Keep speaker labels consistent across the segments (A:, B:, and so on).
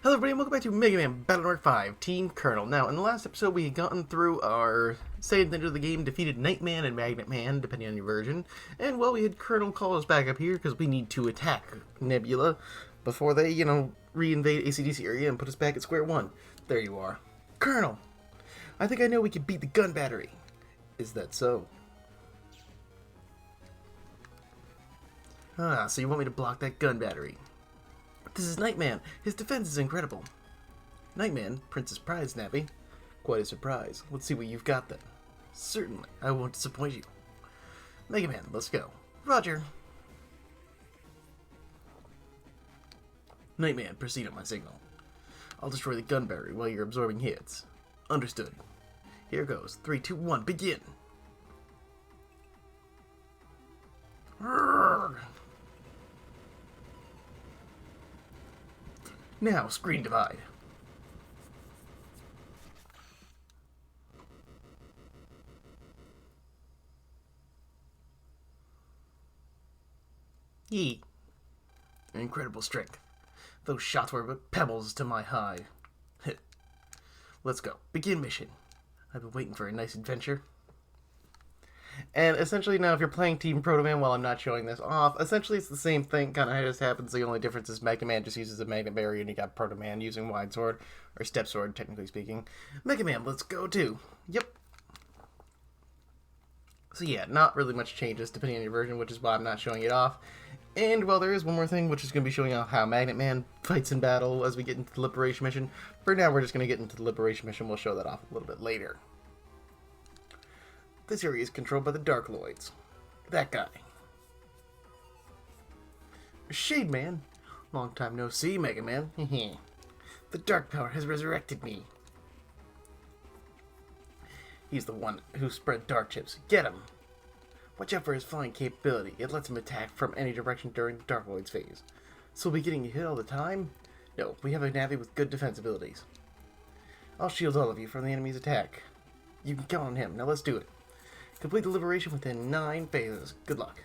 A: Hello everybody and welcome back to Megaman Battle Network 5, Team Colonel. Now, in the last episode we had gotten through our save into the game, defeated Nightman and Magnet Man, depending on your version, and well, we had Colonel call us back up here because we need to attack Nebula before they, re-invade Acdc area and put us back at square one. There you are. Colonel, I think I know we can beat the gun battery. Is that so? Ah, so you want me to block that gun battery? This is Nightman. His defense is incredible. Nightman, Princess Prize Nappy. Quite a surprise. Let's see what you've got then. Certainly, I won't disappoint you. Megaman, let's go. Roger. Nightman, proceed on my signal. I'll destroy the gun battery while you're absorbing hits. Understood. Here goes. 3, 2, 1, begin! Arrgh. Now, screen divide. Yee. Incredible strength. Those shots were but pebbles to my high. Let's go. Begin mission. I've been waiting for a nice adventure. And essentially now if you're playing Team Proto-Man while I'm not showing this off, essentially it's the same thing, kind of just happens. The only difference is Megaman just uses a magnet barrier and you got Proto-Man using wide sword, or step sword technically speaking. Megaman, let's go too. Yep. So yeah, not really much changes depending on your version, which is why I'm not showing it off. And well, there is one more thing, which is going to be showing off how Magnet Man fights in battle as we get into the Liberation Mission. For now, we're just going to get into the Liberation Mission. We'll show that off a little bit later. This area is controlled by the Darkloids. That guy. Shade Man. Long time no see, Mega Man. The Dark Power has resurrected me. He's the one who spread dark chips. Get him. Watch out for his flying capability. It lets him attack from any direction during the Darkloids phase. So we'll be getting hit all the time? No, we have a Navi with good defense abilities. I'll shield all of you from the enemy's attack. You can count on him. Now let's do it. Complete the liberation within 9 phases. Good luck.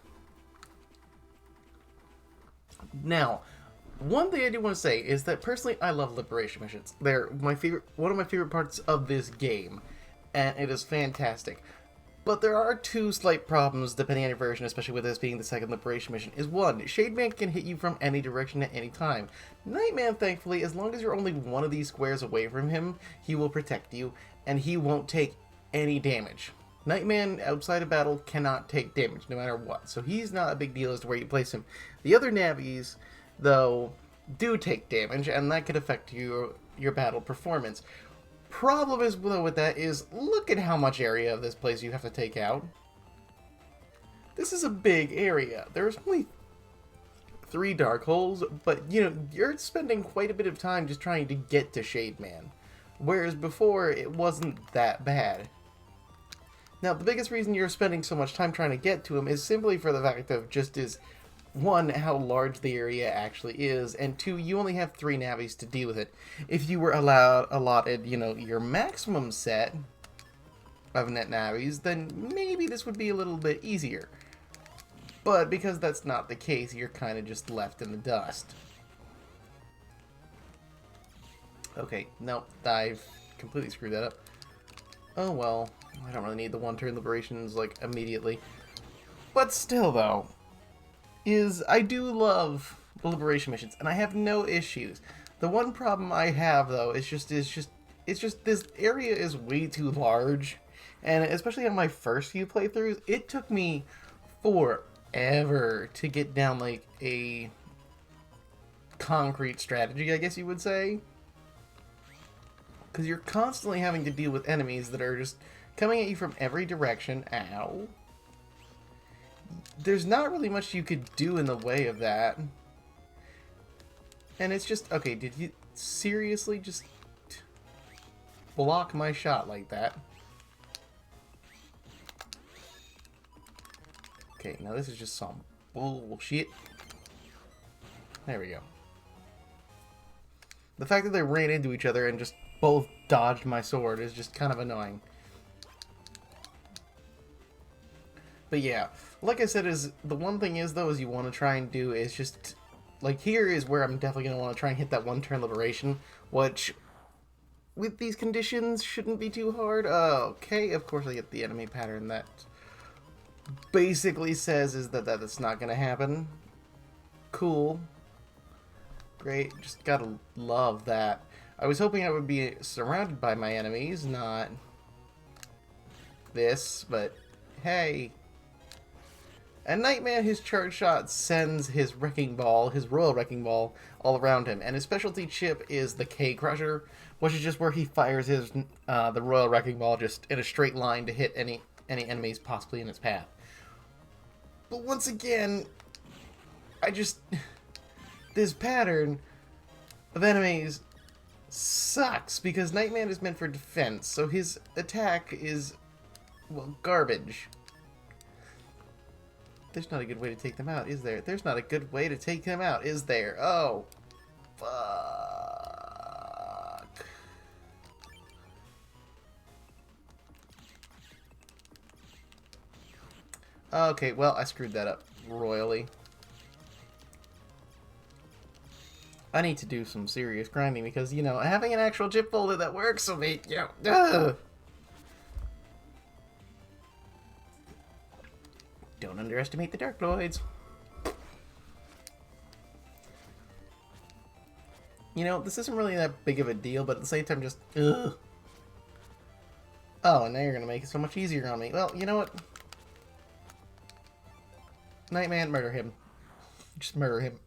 A: Now, one thing I do want to say is that personally I love liberation missions. They're one of my favorite parts of this game, and it is fantastic. But there are two slight problems depending on your version, especially with this being the second liberation mission. Is one, Shade Man can hit you from any direction at any time. Nightman, thankfully, as long as you're only one of these squares away from him, he will protect you, and he won't take any damage. Nightman, outside of battle, cannot take damage, no matter what. So he's not a big deal as to where you place him. The other Navis, though, do take damage, and that could affect your battle performance. Problem is, though, with that is, look at how much area of this place you have to take out. This is a big area. There's only 3 dark holes, but, you're spending quite a bit of time just trying to get to Shade Man. Whereas before, it wasn't that bad. Now, the biggest reason you're spending so much time trying to get to him is simply for the fact of one, how large the area actually is, and 2, you only have 3 Navis to deal with it. If you were allotted, your maximum set of net Navis, then maybe this would be a little bit easier. But because that's not the case, you're kind of just left in the dust. Okay, nope, I've completely screwed that up. Oh well, I don't really need the one-turn liberations, immediately. But still, though, I do love the liberation missions, and I have no issues. The one problem I have, though, is just this area is way too large, and especially on my first few playthroughs, it took me forever to get down, a concrete strategy, I guess you would say. Because you're constantly having to deal with enemies that are just coming at you from every direction. Ow. There's not really much you could do in the way of that. And it's just, okay, did you seriously just block my shot like that? Okay, now this is just some bullshit. There we go. The fact that they ran into each other and just both dodged my sword is just kind of annoying. But yeah, like I said, the one thing is, though, is you want to try and do is just like, here is where I'm definitely going to want to try and hit that one-turn liberation, which, with these conditions, shouldn't be too hard. Okay, of course I get the enemy pattern that basically says is that's not going to happen. Cool. Great, just gotta love that. I was hoping I would be surrounded by my enemies, not this, but hey. And Nightman, his charge shot sends his wrecking ball, his royal wrecking ball, all around him. And his specialty chip is the K Crusher, which is just where he fires his the royal wrecking ball just in a straight line to hit any enemies possibly in its path. But once again, this pattern of enemies sucks because Nightman is meant for defense, so his attack is, well, garbage. There's not a good way to take them out, is there? There's not a good way to take them out, is there? Oh, fuck. Okay, well, I screwed that up royally. I need to do some serious grinding because, you know, having an actual chip folder that works will be, you know, don't underestimate the Dark Lords. You know, this isn't really that big of a deal, but at the same time, just, ugh. Oh, and now you're going to make it so much easier on me. Well, you know what? Nightman, murder him. Just murder him.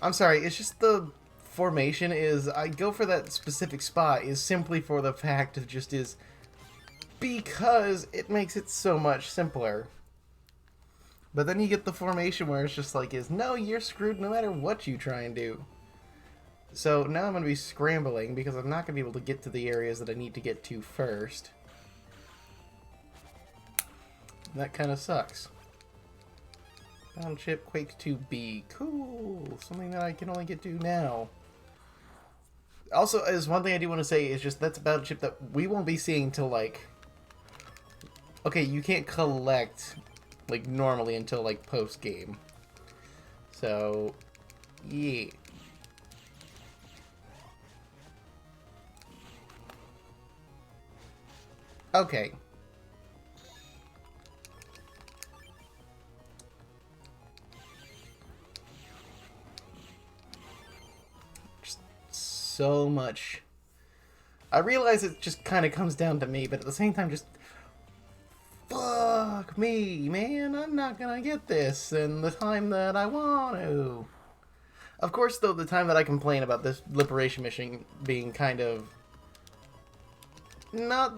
A: I'm sorry, it's just the formation is, I go for that specific spot is simply for the fact of just is because it makes it so much simpler. But then you get the formation where it's just like no, you're screwed no matter what you try and do. So now I'm going to be scrambling because I'm not going to be able to get to the areas that I need to get to first. That kind of sucks. Battleship Quake 2B. Cool. Something that I can only get to now. Also, as one thing I do want to say is just that's a battleship that we won't be seeing till like... Okay, you can't collect like normally until like post-game. So, yeah. Okay. So much. I realize it just kind of comes down to me, but at the same time, just fuck me, man. I'm not gonna get this in the time that I want to. Of course, though, the time that I complain about this liberation mission being kind of not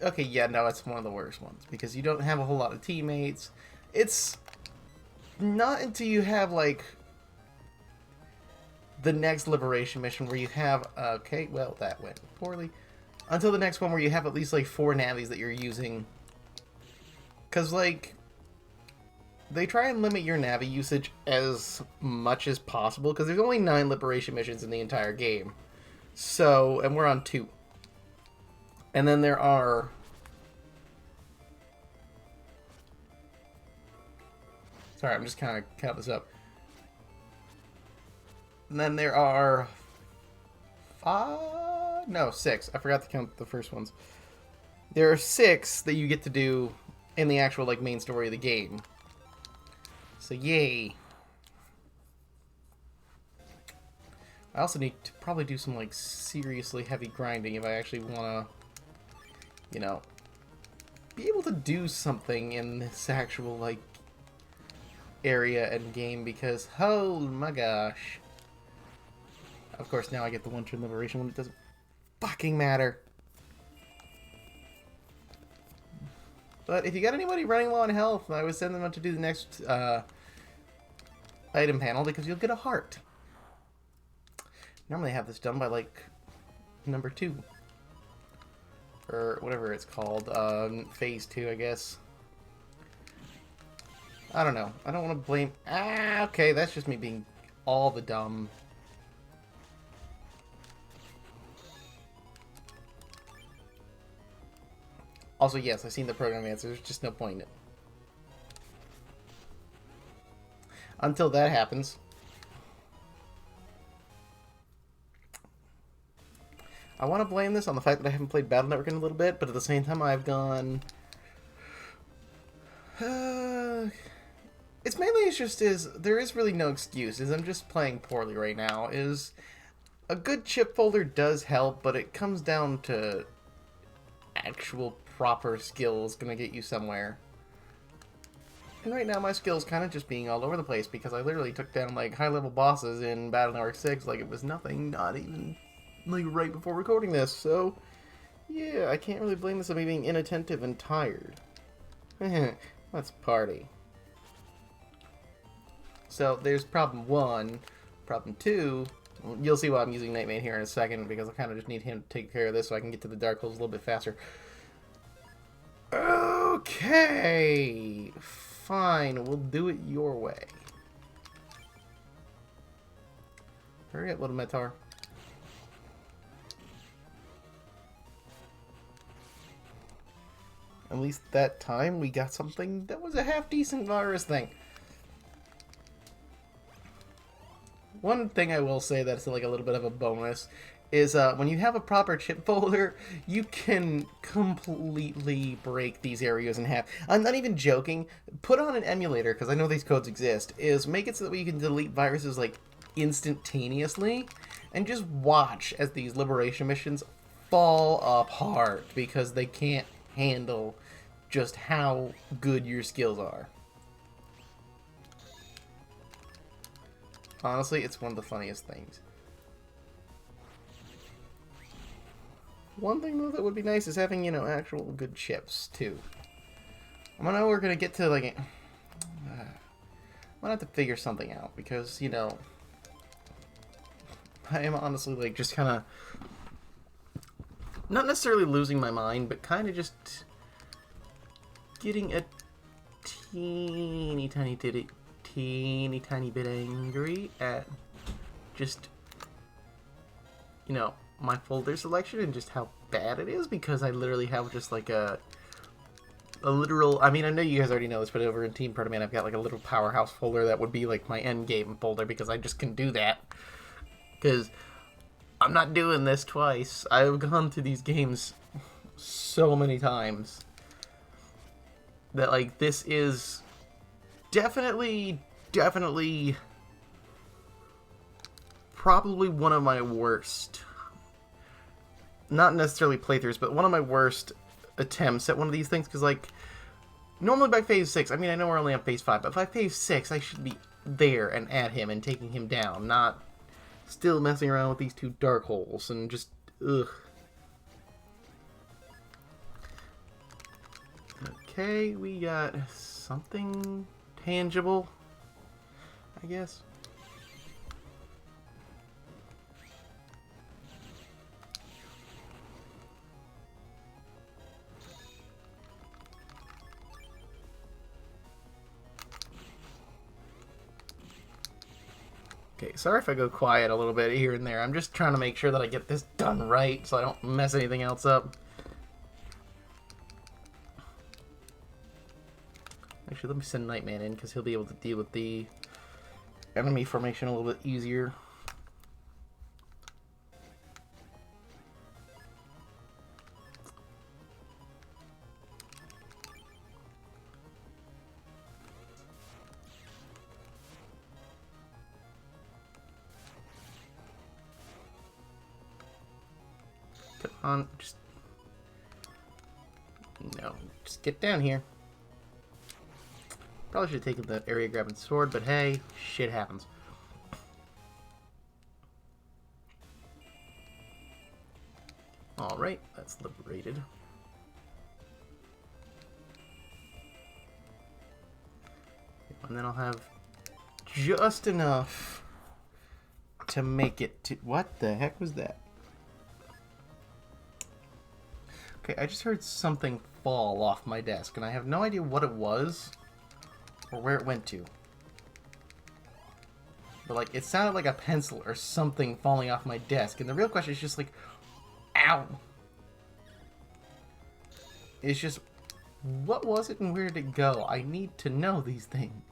A: okay. Yeah, no, it's one of the worst ones because you don't have a whole lot of teammates. It's not until you have like the next liberation mission where you have, okay, well, that went poorly. Until the next one where you have at least, like, 4 navies that you're using. Because, like, they try and limit your navi usage as much as possible, because there's only 9 liberation missions in the entire game. So, and we're on 2. And then there are... Sorry, I'm just kind of count this up. And then there are 5? No, 6. I forgot to count the first ones. There are 6 that you get to do in the actual like main story of the game. So yay. I also need to probably do some like seriously heavy grinding if I actually want to, you know, be able to do something in this actual like area and game because oh my gosh. Of course, now I get the one-turn liberation when it doesn't fucking matter. But if you got anybody running low on health, I would send them out to do the next item panel because you'll get a heart. Normally I have this done by, like, number 2. Or whatever it's called. Phase 2, I guess. I don't know. I don't want to blame... Ah, okay, that's just me being all the dumb... Also, yes, I've seen the program answer. There's just no point in it. Until that happens. I want to blame this on the fact that I haven't played Battle Network in a little bit, but at the same time I've gone... it's mainly there is really no excuse, I'm just playing poorly right now, a good chip folder does help, but it comes down to actual proper skills gonna get you somewhere. And right now my skills kind of just being all over the place because I literally took down like high-level bosses in Battle Network 6 like it was nothing, not even like right before recording this, so yeah, I can't really blame this on me being inattentive and tired. Let's party. So there's problem 1. Problem 2, you'll see why I'm using Nightmare here in a second because I kind of just need him to take care of this so I can get to the dark holes a little bit faster. Okay, fine, we'll do it your way. Hurry up, little Metar. At least that time we got something that was a half-decent virus thing. One thing I will say that's like a little bit of a bonus is when you have a proper chip folder, you can completely break these areas in half. I'm not even joking. Put on an emulator, because I know these codes exist, is make it so that you can delete viruses like instantaneously, and just watch as these liberation missions fall apart because they can't handle just how good your skills are. Honestly, it's one of the funniest things. One thing, though, that would be nice is having, you know, actual good chips, too. I know we're gonna get to, like... I'm gonna have to figure something out, because, you know... I am honestly, like, just kind of... Not necessarily losing my mind, but kind of just... getting a teeny tiny bit angry at just, you know, my folder selection and just how bad it is, because I literally have just like a literal, I mean, I know you guys already know this, but over in Team Protoman I've got like a little powerhouse folder that would be like my end game folder, because I just can do that because I'm not doing this twice. I've gone through these games so many times that like this is definitely probably one of my worst, not necessarily playthroughs, but one of my worst attempts at one of these things, because like normally by phase 6, I mean, I know we're only on phase 5, but by phase 6 I should be there and at him and taking him down, not still messing around with these 2 dark holes and just ugh. Okay, we got something tangible, I guess. Okay, sorry if I go quiet a little bit here and there. I'm just trying to make sure that I get this done right so I don't mess anything else up. Actually, let me send Nightman in, because he'll be able to deal with the enemy formation a little bit easier. Come on, just... No, just get down here. Probably should have taken the area grabbing sword, but hey, shit happens. Alright, that's liberated. And then I'll have just enough to make it to... What the heck was that? Okay, I just heard something fall off my desk, and I have no idea what it was or where it went to. But, like, it sounded like a pencil or something falling off my desk, and the real question is just like, ow! It's just, what was it and where did it go? I need to know these things.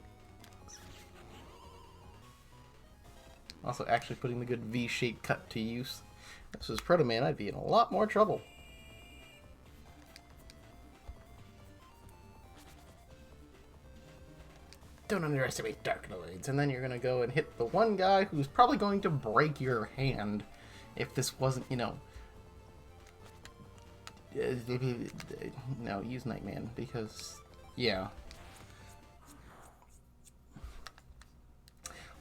A: Also, actually putting the good V-shaped cut to use. If this was Proto Man, I'd be in a lot more trouble. Don't underestimate Darknoids. And then you're going to go and hit the one guy who's probably going to break your hand if this wasn't, you know... No, use Nightman, because... Yeah.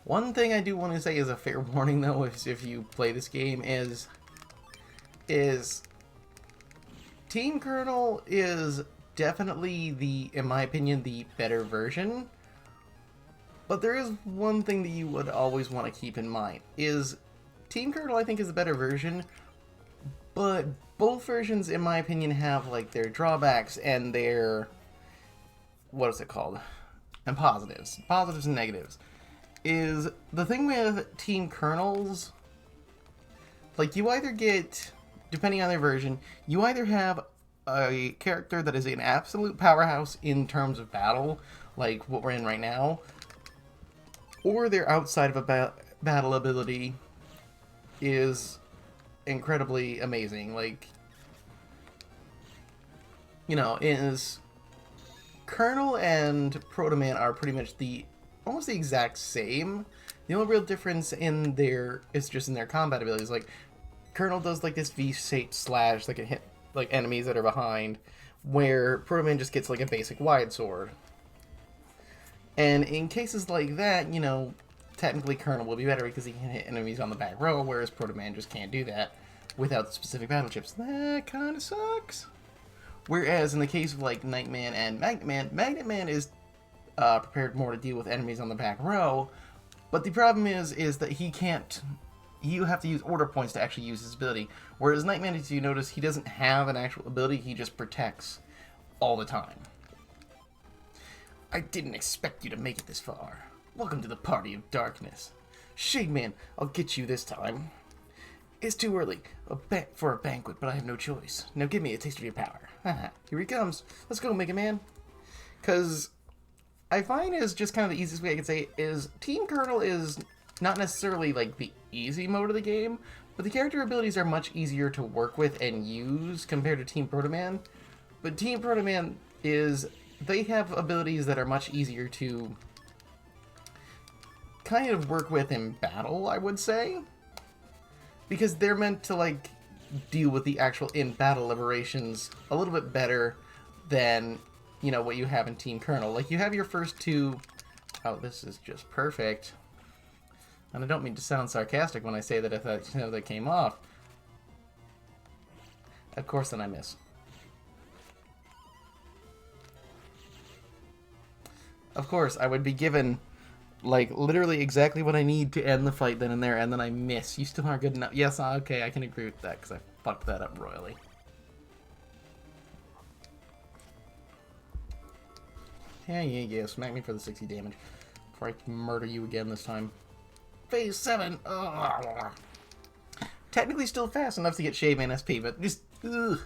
A: One thing I do want to say as a fair warning, though, if you play this game, is Team Colonel is definitely in my opinion, the better version. But there is one thing that you would always want to keep in mind, is Team Colonel, I think, is the better version, but both versions, in my opinion, have, like, their drawbacks and their... what is it called? And positives. Positives and negatives. Is the thing with Team Colonels, like, you either get, depending on their version, you either have a character that is an absolute powerhouse in terms of battle, like what we're in right now, or their outside of a battle ability is incredibly amazing. Like, you know, Colonel and Proto Man are pretty much almost the exact same. The only real difference is just in their combat abilities. Like, Colonel does like this V-shaped slash that can hit like enemies that are behind, where Proto Man just gets like a basic wide sword. And in cases like that, you know, technically Colonel will be better because he can hit enemies on the back row, whereas Proto Man just can't do that without the specific battle chips. That kind of sucks. Whereas in the case of like Nightman and Magnet Man is prepared more to deal with enemies on the back row, but the problem is that he can't. You have to use order points to actually use his ability. Whereas Nightman, as you notice, he doesn't have an actual ability. He just protects all the time. I didn't expect you to make it this far. Welcome to the party of darkness. Shade Man, I'll get you this time. It's too early for a banquet, but I have no choice. Now give me a taste of your power. Here he comes. Let's go, Mega Man. Because I find is just kind of the easiest way I can say is Team Colonel is not necessarily like the easy mode of the game, but the character abilities are much easier to work with and use compared to Team Proto Man. But Team Proto Man they have abilities that are much easier to kind of work with in battle, I would say. Because they're meant to, like, deal with the actual in-battle liberations a little bit better than, you know, what you have in Team Colonel. Like, you have your first two... Oh, this is just perfect. And I don't mean to sound sarcastic when I say that if that came off. Of course, then I miss. Of course, I would be given, like, literally exactly what I need to end the fight then and there, and then I miss. You still aren't good enough. Yes, okay, I can agree with that, because I fucked that up royally. Yeah, smack me for the 60 damage. Before I murder you again this time. Phase 7! Ugh. Technically still fast enough to get Shade Man SP, but just... Ugh.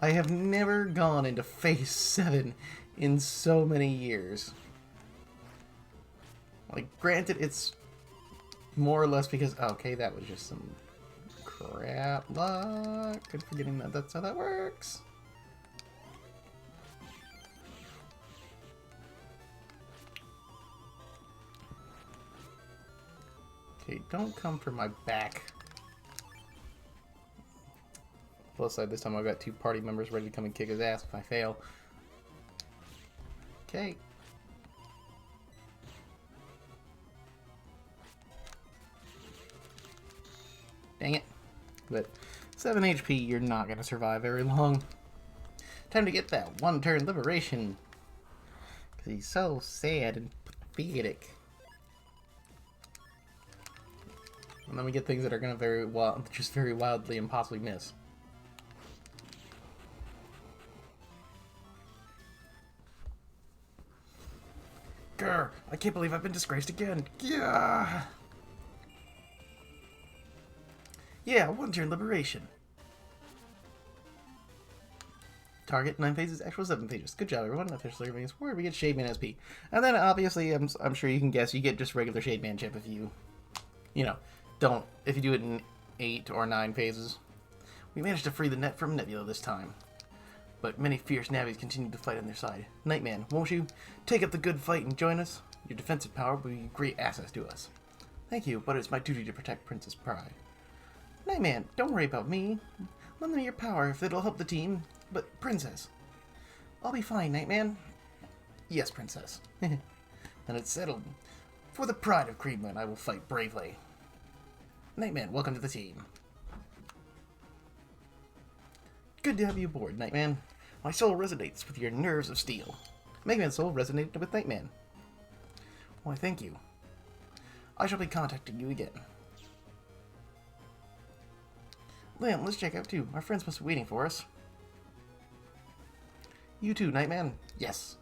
A: I have never gone into Phase 7 in so many years. Like, granted, it's more or less because... Okay, that was just some crap luck. Good forgetting that that's how that works. Okay, don't come for my back. Plus side, this time I've got 2 party members ready to come and kick his ass if I fail. Okay. Dang it. But 7 HP, you're not going to survive very long. Time to get that one-turn liberation. Because he's so sad and pathetic. And then we get things that are going to just very wildly and possibly miss. Grr, I can't believe I've been disgraced again. Yeah. Yeah, one-turn liberation. Target 9 phases, actual 7 phases. Good job, everyone. Officially remains forward. We get Shade Man SP. And then, obviously, I'm sure you can guess, you get just regular Shade Man chip if you know, if you do it in 8 or 9 phases. We managed to free the net from Nebula this time, but many fierce navies continue to fight on their side. Nightman, won't you take up the good fight and join us? Your defensive power will be a great asset to us. Thank you, but it's my duty to protect Princess Pride. Nightman, don't worry about me. Lend me your power if it'll help the team. But, Princess... I'll be fine, Nightman. Yes, Princess. Then it's settled. For the pride of Creedland, I will fight bravely. Nightman, welcome to the team. Good to have you aboard, Nightman. My soul resonates with your nerves of steel. Megaman's soul resonated with Nightman. Why, thank you. I shall be contacting you again. Liam, let's check out too. Our friends must be waiting for us. You too, Nightman? Yes.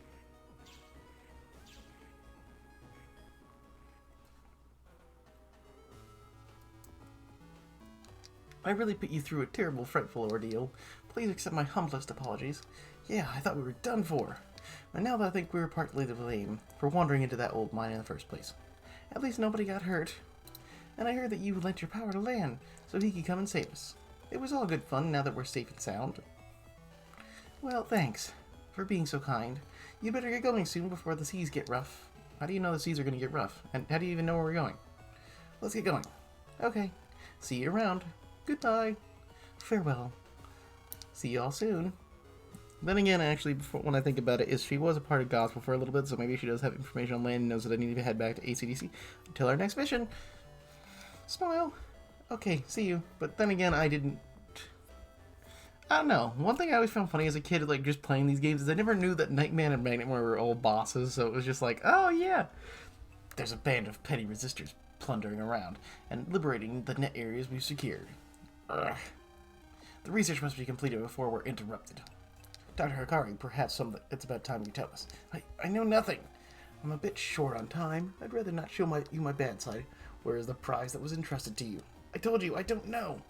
A: I really put you through a terrible, fretful ordeal. Please accept my humblest apologies. Yeah, I thought we were done for. And now that I think we were partly to blame for wandering into that old mine in the first place. At least nobody got hurt. And I heard that you lent your power to Lan, so he could come and save us. It was all good fun now that we're safe and sound. Well, thanks for being so kind. You better get going soon before the seas get rough. How do you know the seas are going to get rough? And how do you even know where we're going? Let's get going. Okay. See you around. Goodbye. Farewell. See you all soon. Then again, actually, when I think about it, is she was a part of Gospel for a little bit, so maybe she does have information on land and knows that I need to head back to Acdc until our next mission. Smile. Okay, see you. But then again, I don't know. One thing I always found funny as a kid, like, just playing these games, is I never knew that Nightman and Magnet were old bosses, so it was just like, oh, yeah. There's a band of petty resistors plundering around and liberating the net areas we've secured. Ugh. The research must be completed before we're interrupted. Dr. Hikari, perhaps it's about time you tell us. I know nothing. I'm a bit short on time. I'd rather not show you my bad side. Where is the prize that was entrusted to you? I told you, I don't know.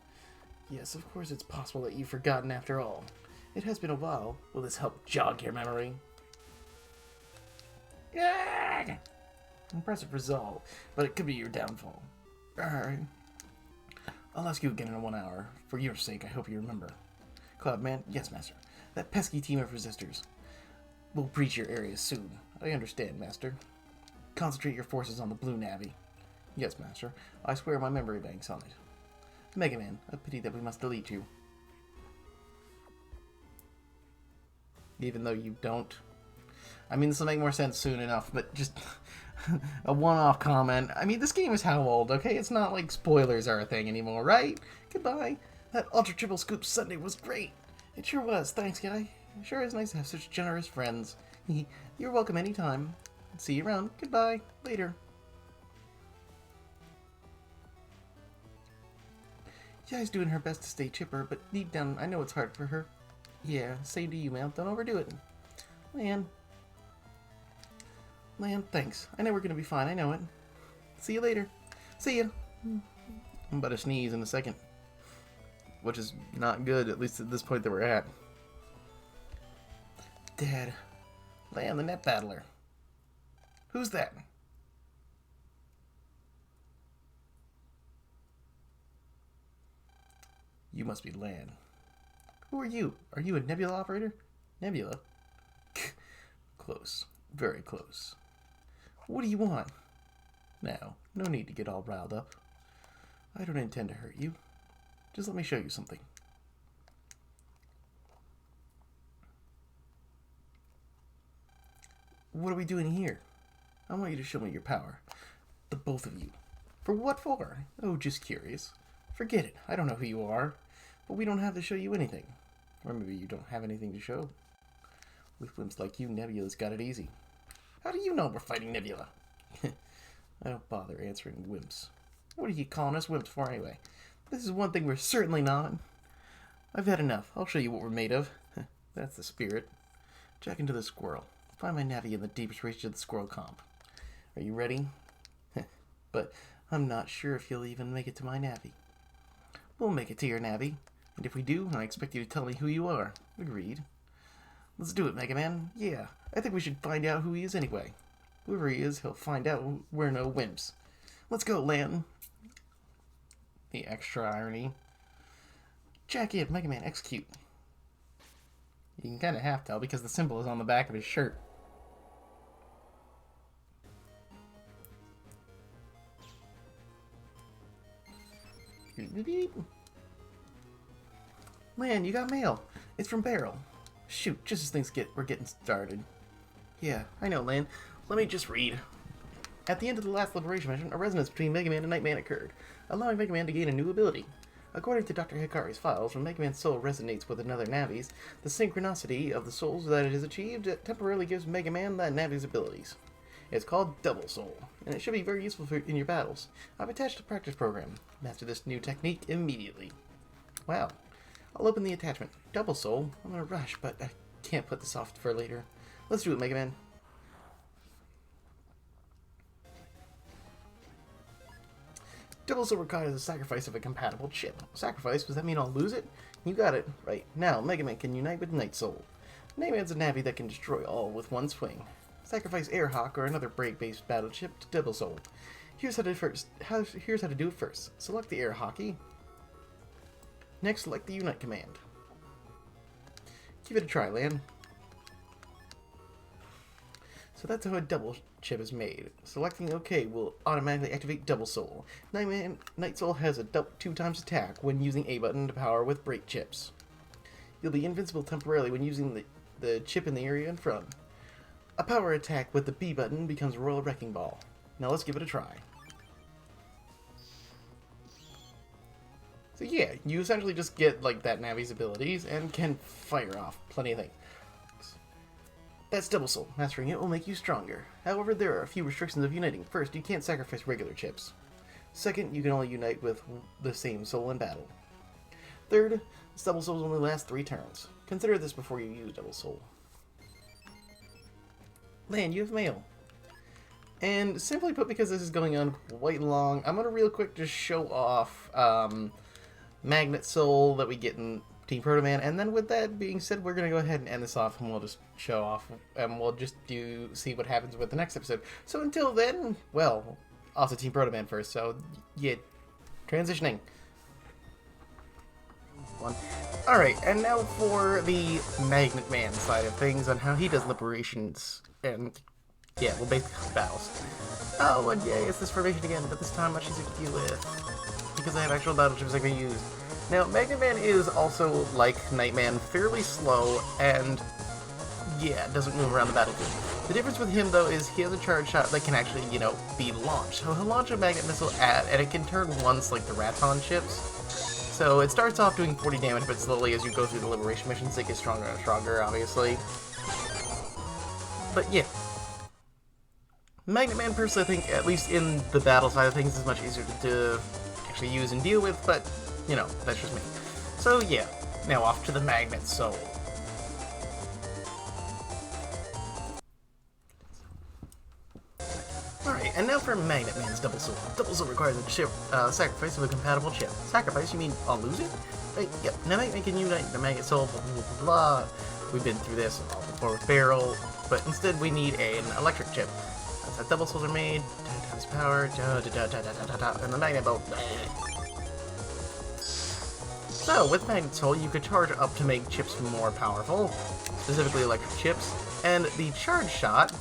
A: Yes, of course it's possible that you've forgotten after all. It has been a while. Will this help jog your memory? Yeah! Impressive resolve, but it could be your downfall. Alright. I'll ask you again in 1 hour. For your sake, I hope you remember. Cloudman, yes, Master. That pesky team of resistors will breach your area soon. I understand, Master. Concentrate your forces on the blue navy. Yes, Master. I swear my memory bank's on it. Megaman, a pity that we must delete you. Even though you don't. I mean, this will make more sense soon enough, but just a one-off comment. I mean, this game is how old, okay? It's not like spoilers are a thing anymore, right? Goodbye. That Ultra Triple Scoop Sunday was great. It sure was. Thanks, guy. It sure is nice to have such generous friends. You're welcome anytime. See you around. Goodbye. Later. Yai's doing her best to stay chipper, but deep down, I know it's hard for her. Yeah, same to you, man. Don't overdo it. Lan, thanks. I know we're gonna be fine. I know it. See you later. See ya. I'm about to sneeze in a second. Which is not good, at least at this point that we're at. Dad. Lan, the net battler. Who's that? You must be Lan. Who are you? Are you a Nebula operator? Nebula? Close. Very close. What do you want? Now, no need to get all riled up. I don't intend to hurt you. Just let me show you something. What are we doing here? I want you to show me your power. The both of you. For what for? Oh, just curious. Forget it. I don't know who you are. But we don't have to show you anything. Or maybe you don't have anything to show. With wimps like you, Nebula's got it easy. How do you know we're fighting Nebula? I don't bother answering wimps. What are you calling us wimps for anyway? This is one thing we're certainly not. I've had enough. I'll show you what we're made of. That's the spirit. Jack into the squirrel. Find my navvy in the deepest reach of the squirrel comp. Are you ready? But I'm not sure if you'll even make it to my navvy. We'll make it to your navvy. And if we do, I expect you to tell me who you are. Agreed. Let's do it, Megaman. Yeah, I think we should find out who he is anyway. Whoever he is, he'll find out we're no wimps. Let's go, Lan. The extra irony. Jacket, Mega Man, execute. You can kind of half tell because the symbol is on the back of his shirt. Man, you got mail. It's from Barrel. Shoot, just as things we're getting started. Yeah, I know, Lan. Let me just read. At the end of the last Liberation mission, a resonance between Mega Man and Nightman occurred, allowing Mega Man to gain a new ability. According to Dr. Hikari's files, when Mega Man's soul resonates with another Navi's, the synchronicity of the souls that it has achieved temporarily gives Mega Man that Navi's abilities. It's called Double Soul, and it should be very useful in your battles. I've attached a practice program. Master this new technique immediately. Wow. I'll open the attachment. Double Soul? I'm in a rush, but I can't put this off for later. Let's do it, Mega Man. Double Soul requires the sacrifice of a compatible chip. Sacrifice? Does that mean I'll lose it? You got it. Right. Now, Mega Man can unite with Night Soul. Nightman's a Navi that can destroy all with one swing. Sacrifice Airhawk or another break-based battle chip to Double Soul. Here's how to do it first. Select the Airhockey. Next, select the Unite command. Give it a try, Lan. So that's how a double chip is made. Selecting OK will automatically activate Double Soul. Night Soul has a 2 times attack when using A button to power with break chips. You'll be invincible temporarily when using the chip in the area in front. A power attack with the B button becomes Royal Wrecking Ball. Now let's give it a try. So yeah, you essentially just get like that Navi's abilities and can fire off plenty of things. That's Double Soul. Mastering it will make you stronger. However, there are a few restrictions of uniting. First, you can't sacrifice regular chips. Second, you can only unite with the same soul in battle. Third, this Double Soul only lasts 3 turns. Consider this before you use Double Soul. Lan, you have mail. And simply put, because this is going on quite long, I'm going to real quick just show off Magnet Soul that we get in Team Proto Man, and then with that being said, we're going to go ahead and end this off, and we'll just show off, and we'll just see what happens with the next episode. So until then, well, also Team Proto Man first, so yeah, transitioning. Alright, and now for the Magnet Man side of things, on how he does liberations, and yeah, well, basically battles. Oh, and yeah, it's this formation again, but this time much easier to deal with, because I have actual battle chips I can use. Now, Magnet Man is also, like Nightman, fairly slow, and yeah, doesn't move around the battlefield. The difference with him, though, is he has a charge shot that can actually, you know, be launched. So he'll launch a magnet missile and it can turn once, like the Raton ships. So it starts off doing 40 damage, but slowly as you go through the liberation missions, it gets stronger and stronger, obviously. But yeah. Magnet Man, personally, I think, at least in the battle side of things, is much easier to actually use and deal with, but, you know, that's just me. So yeah, now off to the Magnet Soul. Alright, and now for Magnet Man's Double Soul. Double Soul requires a chip, sacrifice of a compatible chip. Sacrifice? You mean I'll lose it? Right, yep. Now Magnet Man can unite the Magnet Soul, blah, blah, blah, blah. We've been through this before with Barrel, but instead we need an electric chip. That's how Double Souls are made. 10 times power, and the Magnet Bolt. So, with Magnet Soul, you could charge up to make chips more powerful, specifically electric chips, and the charge shot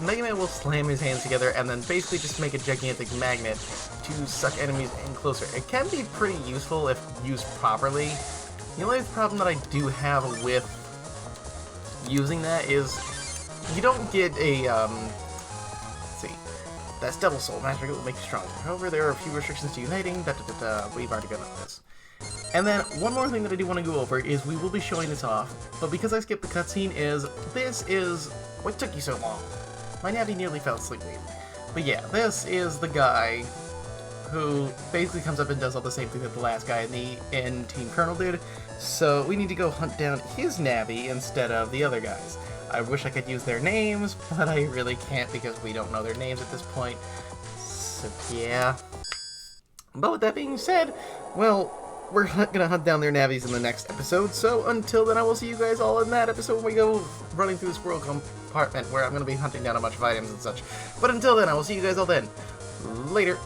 A: Mega Man will slam his hands together and then basically just make a gigantic magnet to suck enemies in closer. It can be pretty useful if used properly. The only problem that I do have with using that is you don't get a, let's see, that's Double Soul, Mastering it will make you stronger. However, there are a few restrictions to uniting, we've already gone over this. And then, one more thing that I do want to go over is we will be showing this off, but because I skipped the cutscene this is what took you so long. My Navi nearly fell asleep. But yeah, this is the guy who basically comes up and does all the same thing that the last guy in Team Colonel did, so we need to go hunt down his Navi instead of the other guys. I wish I could use their names, but I really can't because we don't know their names at this point, so yeah. But with that being said, well, we're gonna hunt down their Navis in the next episode, so until then I will see you guys all in that episode when we go running through this world compartment where I'm gonna be hunting down a bunch of items and such. But until then, I will see you guys all then. Later.